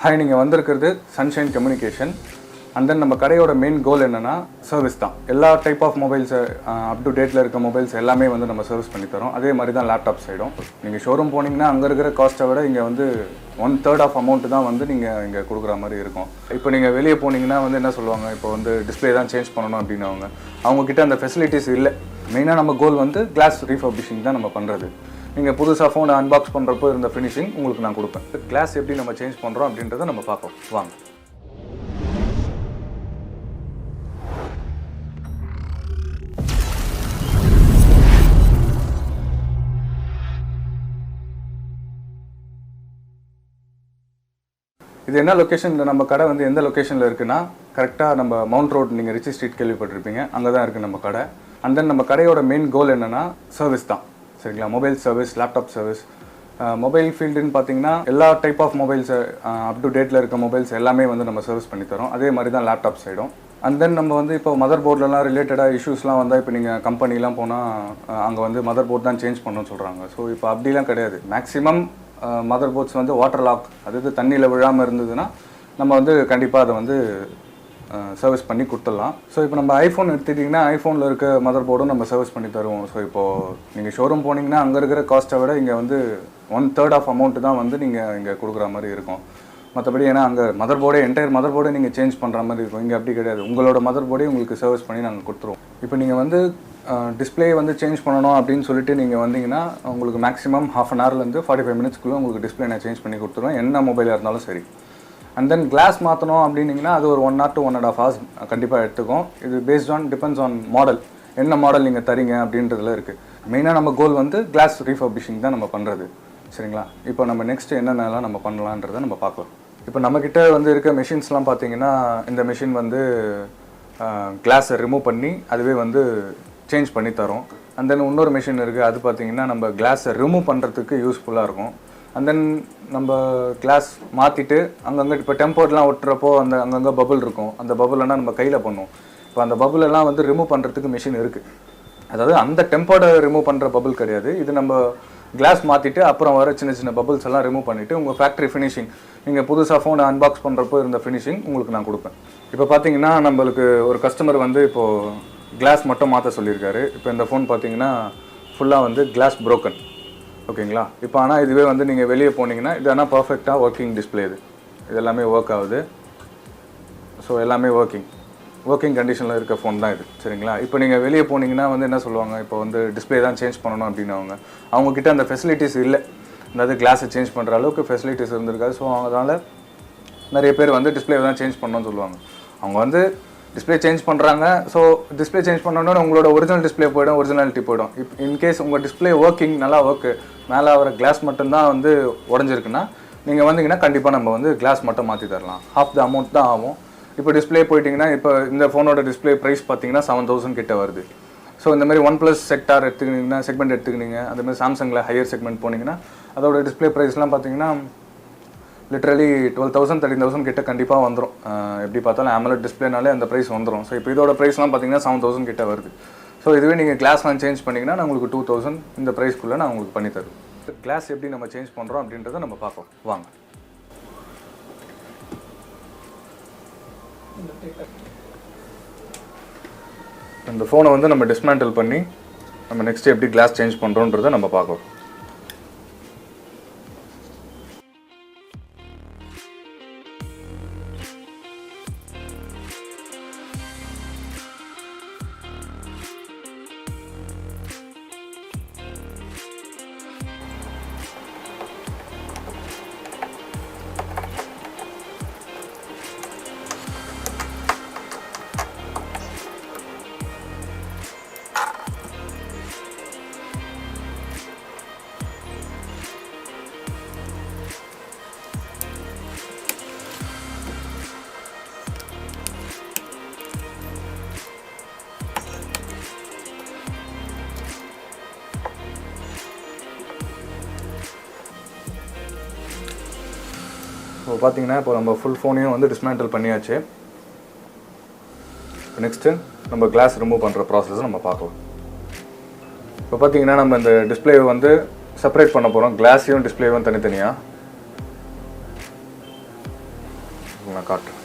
Hi, நீங்கள் வந்திருக்கிறது sunshine communication. And then நம்ம கடையோட மெயின் கோல் என்னென்னா சர்வீஸ் தான். எல்லா type of mobiles up to டேட்டில் இருக்க மொபைல்ஸ் எல்லாமே வந்து நம்ம சர்வீஸ் பண்ணி தரோம். அதே மாதிரி தான் லேப்டாப் சைடும். நீங்கள் ஷோரூம் போனீங்கன்னா அங்கே இருக்கிற காஸ்ட்டை விட இங்கே வந்து 1/3 ஆஃப் அமௌண்ட்டு தான் வந்து நீங்கள் இங்கே கொடுக்குற மாதிரி இருக்கும். இப்போ நீங்கள் வெளியே போனீங்கன்னா வந்து என்ன சொல்லுவாங்க, இப்போ வந்து டிஸ்பிளே தான் சேஞ்ச் பண்ணணும் அப்படின்னு அவங்கக்கிட்ட அந்த ஃபெசிலிட்டிஸ் இல்லை. மெயினாக நம்ம கோல் வந்து கிளாஸ் ரீஃபர்பிஷிங் தான் நம்ம பண்ணுறது. நீங்கள் புதுசாக ஃபோனை அன்பாக்ஸ் பண்ணுறப்போ இருந்த ஃபினிஷிங் உங்களுக்கு நான் கொடுப்பேன். கிளாஸ் எப்படி நம்ம சேஞ்ச் பண்ணுறோம் அப்படின்றத நம்ம பார்ப்போம் வாங்க. இது என்ன லொக்கேஷன், நம்ம கடை வந்து எந்த லொக்கேஷனில் இருக்குன்னா கரெக்டாக நம்ம மவுண்ட் ரோட், நீங்கள் ரிச்சி ஸ்ட்ரீட் கேள்விப்பட்டிருப்பீங்க, அங்கே தான் இருக்குது நம்ம கடை. அண்ட் தென் நம்ம கடையோட மெயின் கோல் என்னென்னா சர்வீஸ் தான். சரிங்களா, mobile service, laptop service. Mobile ஃபீல்டுன்னு பார்த்தீங்கன்னா எல்லா type of mobiles up to டேட்டில் இருக்க மொபைல்ஸ் எல்லாமே வந்து நம்ம சர்வீஸ் பண்ணி தரோம். அதே மாதிரி தான் லேப்டாப் சைடும். அண்ட் தென் நம்ம வந்து இப்போ மதர் போர்ட்லலாம் ரிலேட்டடாக இஷ்யூஸ்லாம் வந்தால் இப்போ நீங்கள் கம்பெனிலாம் போனால் அங்கே வந்து மதர் போர்ட் தான் சேஞ்ச் பண்ணணும்னு சொல்கிறாங்க. ஸோ இப்போ அப்படிலாம் கிடையாது. மேக்ஸிமம் மதர் போர்ட்ஸ் வந்து வாட்டர் லாக், அதாவது தண்ணியில் விழாமல் இருந்ததுன்னா நம்ம வந்து கண்டிப்பாக அதை வந்து சர்வீஸ் பண்ணி கொடுத்துடலாம். ஸோ இப்போ நம்ம ஐஃபோன் எடுத்துக்கிட்டிங்கன்னா ஐஃபோனில் இருக்க மதர் போர்டும் நம்ம சர்வீஸ் பண்ணி தருவோம். ஸோ இப்போது நீங்கள் ஷோரூம் போனீங்கன்னா அங்கே இருக்கிற காஸ்ட்டை விட இங்கே வந்து 1/3 ஆஃப் அமௌண்ட்டு தான் வந்து நீங்கள் இங்கே கொடுக்குற மாதிரி இருக்கும். மற்றபடி ஏன்னா அங்கே மதர் போர்டே என்டையர் மதர் போர்டே நீங்கள் சேஞ்ச் பண்ணுற மாதிரி இருக்கும். இங்கே அப்படி கிடையாது. உங்களோட மதர் போர்டே உங்களுக்கு சர்வீஸ் பண்ணி நாங்கள் கொடுத்துருவோம். இப்போ நீங்கள் வந்து டிஸ்பிளே வந்து சேஞ்ச் பண்ணணும் அப்படின்னு சொல்லிட்டு நீங்கள் வந்தீங்கன்னா உங்களுக்கு மேக்ஸிமம் 1/2 ஹவர்லேருந்து 45 மினிட்ஸ்க்குள்ளே உங்களுக்கு டிஸ்பிளே நான் சேஞ்ச் பண்ணி கொடுத்துருவேன், என்ன மொபைலாக இருந்தாலும் சரி. அண்ட் தென் கிளாஸ் மாற்றணும் அப்படின்னிங்கன்னா அது ஒரு 1 hour to 1.5 hours கண்டிப்பாக எடுத்துக்கும். இது டிபெண்ட்ஸ் ஆன் மாடல், என்ன மாடல் நீங்கள் தரீங்க அப்படின்றதுல இருக்குது. மெயினாக நம்ம கோல் வந்து கிளாஸ் ரீஃபர்பிஷிங் தான் நம்ம பண்ணுறது. சரிங்களா, இப்போ நம்ம நெக்ஸ்ட்டு என்னென்னலாம் நம்ம பண்ணலான்றதை நம்ம பார்க்கலாம். இப்போ நம்மக்கிட்ட வந்து இருக்க மெஷின்ஸ்லாம் பார்த்தீங்கன்னா இந்த மிஷின் வந்து கிளாஸை ரிமூவ் பண்ணி அதுவே வந்து சேஞ்ச் பண்ணி தரோம். அண்ட் தென் இன்னொரு மிஷின் இருக்குது, அது பார்த்திங்கன்னா நம்ம கிளாஸை ரிமூவ் பண்ணுறதுக்கு யூஸ்ஃபுல்லாக இருக்கும். அண்ட் தென் நம்ம கிளாஸ் மாற்றிட்டு அங்கங்கே இப்போ டெம்போர்ட்லாம் ஒட்டுறப்போ அந்த அங்கங்கே பபுள் இருக்கும், அந்த பபுளெல்லாம் நம்ம கையில் பண்ணுவோம். இப்போ அந்த பபுளெல்லாம் வந்து ரிமூவ் பண்ணுறதுக்கு மிஷின் இருக்குது. அதாவது அந்த டெம்போர்டை ரிமூவ் பண்ணுற பபுள் கிடையாது, இது நம்ம கிளாஸ் மாற்றிட்டு அப்புறம் வர சின்ன சின்ன பபுள்ஸ் எல்லாம் ரிமூவ் பண்ணிவிட்டு உங்கள் ஃபேக்ட்ரி ஃபினிஷிங், நீங்கள் புதுசாக ஃபோனை அன்பாக்ஸ் பண்ணுறப்போ இருந்த ஃபினிஷிங் உங்களுக்கு நான் கொடுப்பேன். இப்போ பார்த்தீங்கன்னா நம்மளுக்கு ஒரு கஸ்டமர் வந்து இப்போது கிளாஸ் மட்டும் மாற்ற சொல்லியிருக்காரு. இப்போ இந்த ஃபோன் பார்த்தீங்கன்னா ஃபுல்லாக வந்து கிளாஸ் ப்ரோக்கன். ஓகேங்களா, இப்போ ஆனால் இதுவே வந்து நீங்கள் வெளியே போனீங்கன்னா இது ஆனால் பர்ஃபெக்டாக ஒர்க்கிங் டிஸ்பிளே. இது எல்லாமே ஒர்க் ஆகுது. ஸோ எல்லாமே ஒர்க்கிங் கண்டிஷனில் இருக்க ஃபோன் தான் இது. சரிங்களா, இப்போ நீங்கள் வெளியே போனீங்கன்னா வந்து என்ன சொல்லுவாங்க, இப்போ வந்து டிஸ்பிளே தான் சேஞ்ச் பண்ணணும் அப்படின்னு அவங்கக்கிட்ட அந்த ஃபெசிலிட்டிஸ் இல்லை. அதாவது கிளாஸை சேஞ்ச் பண்ணுற அளவுக்கு ஃபெசிலிட்டிஸ் இருந்திருக்காது. ஸோ அதனால் நிறைய பேர் வந்து டிஸ்பிளே தான் சேஞ்ச் பண்ணணும்னு சொல்லுவாங்க. அவங்க வந்து டிஸ்பிளே சேஞ்ச் பண்ணுறாங்க. ஸோ டிஸ்பிளே சேஞ்ச் பண்ணோன்னா உங்களோட ஒரிஜினல் டிஸ்பிளே போய்டும், ஒரிஜினாலிட்டி போய்டும். இன்கேஸ் உங்கள் டிஸ்பிளே நல்லா ஒர்க்கு, மேலே வர கிளாஸ் மட்டும்தான் வந்து உடஞ்சிருக்குன்னா நீங்கள் வந்தீங்கன்னா கண்டிப்பாக நம்ம வந்து கிளாஸ் மட்டும் மாற்றி தரலாம். half the amount தான் ஆகும். இப்போ டிஸ்பிளே போயிட்டிங்கன்னா இப்போ இந்த ஃபோனோட டிஸ்பிளே ப்ரைஸ் பார்த்தீங்கன்னா 7,000 கிட்ட வருது. ஸோ இந்த மாதிரி OnePlus செக்டார் எடுத்துக்கிட்டிங்கன்னா, செக்மெண்ட் எடுத்துக்கிட்டீங்க, அந்த மாதிரி சாம்சங்கில் ஹையர் செக்மெண்ட் போனீங்கன்னா அதோட டிஸ்பிளே ப்ரைஸ்லாம் பார்த்தீங்கன்னா லிட்ரலி 12,000 13,000 கிட்ட கண்டிப்பாக வந்துடும். எப்படி பார்த்தாலும் AMOLED டிஸ்பிளேனாலே அந்த ப்ரைஸ் வந்துடும். ஸோ இப்போ இதோட ப்ரைஸ்லாம் பார்த்தீங்கன்னா 7,000 கிட்ட வருது. ஸோ இதுவே நீங்கள் கிளாஸ்லாம் சேஞ்ச் பண்ணிங்கன்னா நான் உங்களுக்கு 2,000 இந்த ப்ரைஸ்க்குள்ளே நான் உங்களுக்கு பண்ணி தருவேன். கிளாஸ் எப்படி நம்ம சேஞ்ச் பண்ணுறோம் அப்படின்றத நம்ம பார்ப்போம் வாங்க. இந்த ஃபோனை வந்து நம்ம டிஸ்மேண்டில் பண்ணி நம்ம நெக்ஸ்ட் எப்படி கிளாஸ் சேஞ்ச் பண்ணுறோன்றதை நம்ம பார்க்கலாம். ஸோ பார்த்தீங்கன்னா இப்போ நம்ம ஃபுல் ஃபோனையும் வந்து டிஸ்மேண்டில் பண்ணியாச்சு. நெக்ஸ்ட்டு நம்ம கிளாஸ் ரிமூவ் பண்ணுற ப்ராசஸ் நம்ம பார்க்கலாம். இப்போ பார்த்தீங்கன்னா நம்ம இந்த டிஸ்பிளேவை வந்து செப்பரேட் பண்ண போகிறோம், கிளாஸையும் டிஸ்பிளேவும் தனித்தனியாக. உங்களுக்கு நான் காட்டுறேன்.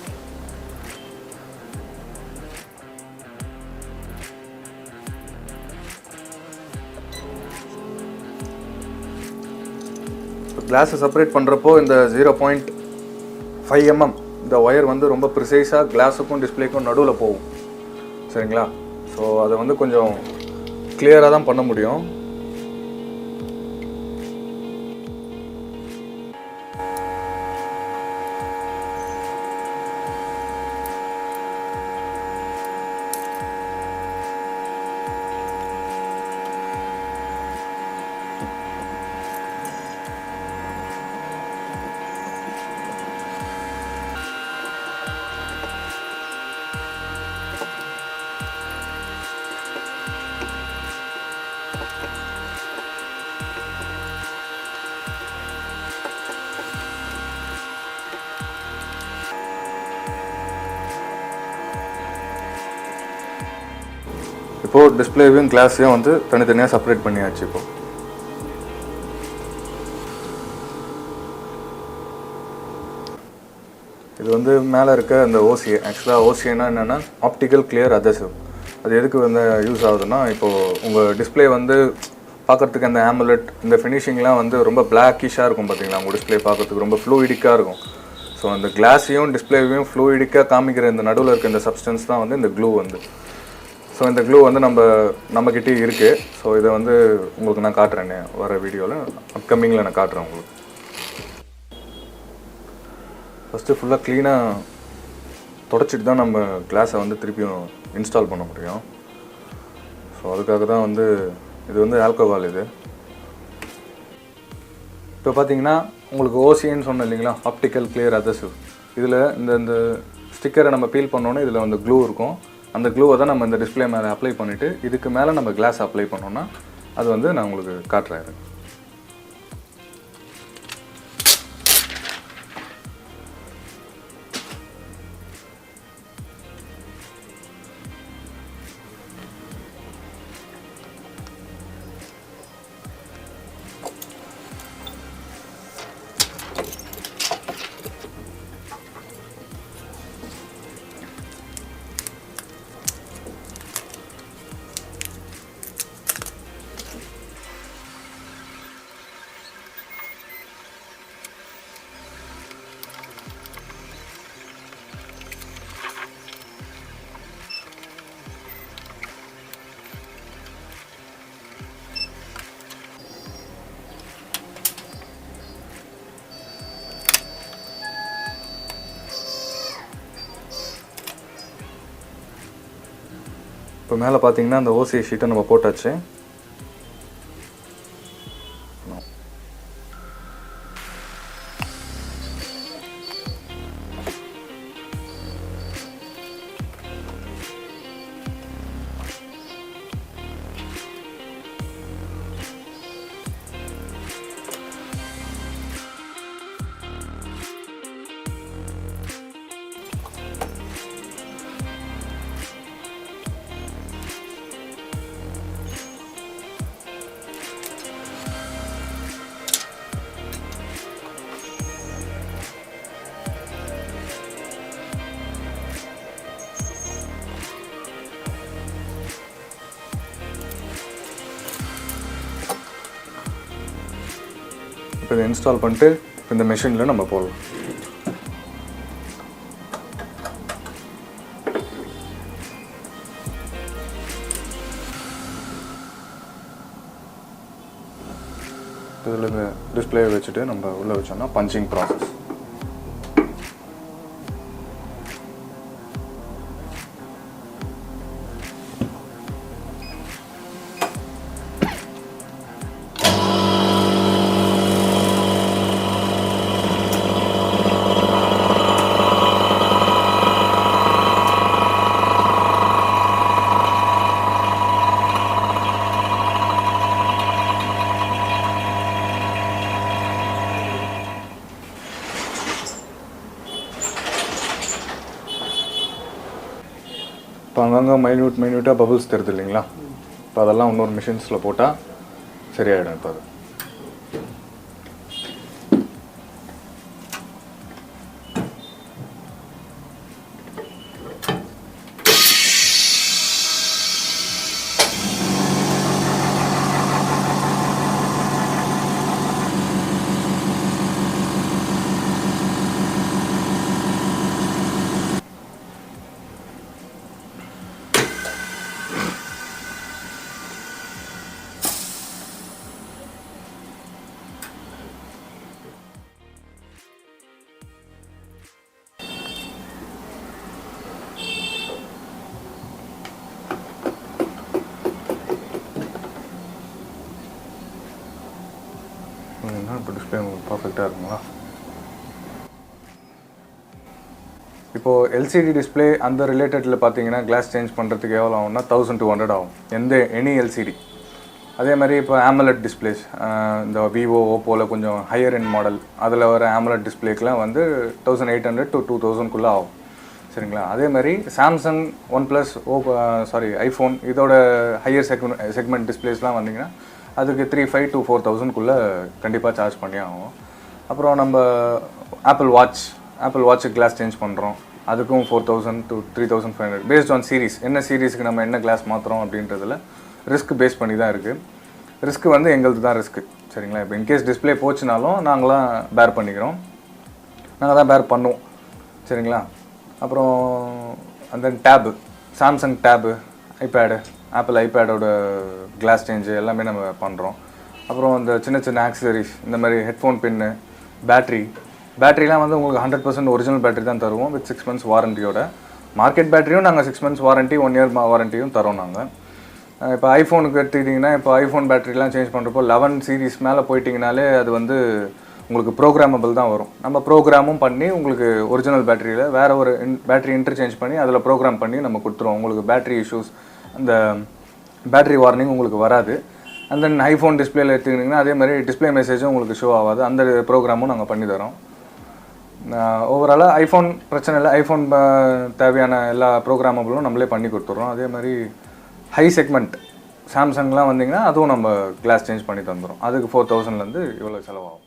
இப்போ கிளாஸை செப்பரேட் பண்ணுறப்போ இந்த 0.5 mm இந்த ஒயர் வந்து ரொம்ப ப்ரிசைஸாக கிளாஸுக்கும் டிஸ்பிளேக்கும் நடுவில் போகும். சரிங்களா? ஸோ அதை வந்து கொஞ்சம் கிளியராக தான் பண்ண முடியும். இப்போது டிஸ்பிளேவையும் கிளாஸையும் வந்து தனித்தனியாக செப்பரேட் பண்ணியாச்சு. இப்போது இது வந்து மேலே இருக்க அந்த ஓசிஏ, ஆக்சுவலாக ஓசிஏனா என்னென்னா ஆப்டிக்கல் கிளியர் அதசிவ். அது எதுக்கு வந்து யூஸ் ஆகுதுன்னா, இப்போது உங்கள் டிஸ்பிளே வந்து பார்க்குறதுக்கு அந்த ஆமுலெட் இந்த ஃபினிஷிங்லாம் வந்து ரொம்ப பிளாக்கிஷாக இருக்கும் பார்த்தீங்களா, உங்கள் டிஸ்பிளே பார்க்குறதுக்கு ரொம்ப ஃப்ளூயிடிக்காக இருக்கும். ஸோ அந்த கிளாஸையும் டிஸ்பிளேவையும் ஃப்ளூயிடிக்காக காமிக்கிற இந்த நடுவில் இருக்க இந்த சப்ஸ்டன்ஸ் தான் வந்து இந்த க்ளூ வந்து. ஸோ இந்த க்ளூ வந்து நம்மக்கிட்டே இருக்குது. ஸோ இதை வந்து உங்களுக்கு நான் காட்டுறேன், வர வீடியோவில் அப்கமிங்கில் நான் காட்டுறேன் உங்களுக்கு. ஃபஸ்ட்டு ஃபுல்லாக க்ளீனாக தொடச்சிட்டு தான் நம்ம கிளாஸை வந்து திருப்பியும் இன்ஸ்டால் பண்ண முடியும். ஸோ அதுக்காக தான் வந்து இது வந்து ஆல்கஹால். இது இப்போ பார்த்தீங்கன்னா உங்களுக்கு ஓசின்னு சொன்னேன் இல்லைங்களா, ஆப்டிக்கல் கிளியர் அதசிவ். இதில் இந்த ஸ்டிக்கரை நம்ம பீல் பண்ணோன்னே இதில் வந்து க்ளூ இருக்கும். அந்த க்ளூவை தான் நம்ம இந்த டிஸ்பிளே மேலே அப்ளை பண்ணிவிட்டு இதுக்கு மேலே நம்ம கிளாஸ் அப்ளை பண்ணோன்னா அது வந்து நான் உங்களுக்கு காட்டுறேன். இப்போ மேலே பார்த்தீங்கன்னா அந்த ஓசிஐ ஷீட்டை நம்ம போட்டாச்சு. இப்போ இதை இன்ஸ்டால் பண்ணிட்டு இந்த மெஷினில் நம்ம போடலாம். இதில் இந்த டிஸ்பிளே வச்சுட்டு நம்ம உள்ளே வச்சோம்னா பஞ்சிங் ப்ராசஸ். இப்போ அங்கங்கே மைன்யூட்டாக பபுள்ஸ் தெரியுது இல்லைங்களா, இப்போ அதெல்லாம் இன்னொரு மிஷின்ஸில் போட்டால் சரியாயிடும். இப்போ அது பர்ஃபெக்டாக இருக்குங்களா? இப்போது எல்சிடி டிஸ்பிளே அந்த ரிலேட்டடில் பார்த்தீங்கன்னா கிளாஸ் சேஞ்ச் பண்ணுறதுக்கு எவ்வளோ ஆகும்னா 1200 ஆகும் எனி எல்சிடி. அதே மாதிரி இப்போ AMOLED டிஸ்பிளேஸ் இந்த விவோ ஓப்போவில் கொஞ்சம் ஹையர் எண்ட் மாடல் அதில் வர AMOLED டிஸ்பிளேக்கெலாம் வந்து 1800 to 2000 ஆகும். சரிங்களா? அதே மாதிரி சாம்சங், OnePlus, ஐஃபோன் இதோட ஹையர் செக்மெண்ட் டிஸ்பிளேஸ்லாம் வந்தீங்கன்னா அதுக்கு 3500 to 4000 கண்டிப்பாக சார்ஜ் பண்ணி ஆகும். அப்புறம் நம்ம ஆப்பிள் வாட்சுக்கு கிளாஸ் சேஞ்ச் பண்ணுறோம், அதுக்கும் 4000 to 3500 பேஸ்ட் ஆன் சீரீஸ். என்ன சீரீஸுக்கு நம்ம என்ன கிளாஸ் மாற்றுறோம் அப்படின்றதுல ரிஸ்க் பேஸ் பண்ணி தான் இருக்குது. ரிஸ்க் வந்து எங்களுக்கு தான் ரிஸ்க்கு. சரிங்களா? இப்போ இன்கேஸ் டிஸ்பிளே போச்சுனாலும் நாங்களாம் பேர் பண்ணிக்கிறோம், நாங்கள் தான் பேர் பண்ணுவோம். சரிங்களா? அப்புறம் அந்த டேபு, சாம்சங் டேபு, ஆப்பிள் ஐபேடோட கிளாஸ் சேஞ்சு எல்லாமே நம்ம பண்ணுறோம். அப்புறம் இந்த சின்ன சின்ன ஆக்சசரிஸ், இந்த மாதிரி ஹெட்ஃபோன் பின்னு, பேட்டரிலாம் வந்து உங்களுக்கு 100% ஒரிஜினல் பேட்டரி தான் தருவோம் வித் 6 months வாரண்டியோட. மார்க்கெட் பேட்டரியும் நாங்கள் 6 months வாரண்ட்டி, 1 year வாரண்ட்டியும் தரோம் நாங்கள். இப்போ ஐஃபோனுக்கு எடுத்துக்கிட்டிங்கன்னா இப்போ ஐஃபோன் பேட்டரிலாம் சேஞ்ச் பண்ணுறப்போ 11 சீரீஸ் மேலே போயிட்டிங்கனாலே அது வந்து உங்களுக்கு ப்ரோக்ராமபிள் தான் வரும். நம்ம ப்ரோக்ராமும் பண்ணி உங்களுக்கு ஒரிஜினல் பேட்டரியில் வேறு ஒரு பேட்டரி இன்டர்சேஞ்ச் பண்ணி அதில் ப்ரோக்ராம் பண்ணி நம்ம கொடுத்துருவோம். உங்களுக்கு பேட்டரி இஷ்யூஸ், அந்த பேட்டரி வார்னிங் உங்களுக்கு வராது. அண்ட் தென் ஐஃபோன் டிஸ்பிளேல எடுத்துக்கிட்டிங்கன்னா அதே மாதிரி டிஸ்பிளே மெசேஜும் உங்களுக்கு ஷோ ஆகாது. அந்த ப்ரோக்ராமும் நாங்கள் பண்ணி தரோம். ஓவராலாக ஐஃபோன் பிரச்சனை இல்லை. ஐஃபோன் தேவையான எல்லா ப்ரோக்ராமபிளும் நம்மளே பண்ணி கொடுத்துட்றோம். அதே மாதிரி ஹை செக்மெண்ட் சாம்சங்லாம் வந்தீங்கன்னா அதுவும் நம்ம கிளாஸ் சேஞ்ச் பண்ணி தந்துடும். அதுக்கு 4000லேருந்து இவ்வளோ செலவாகும்.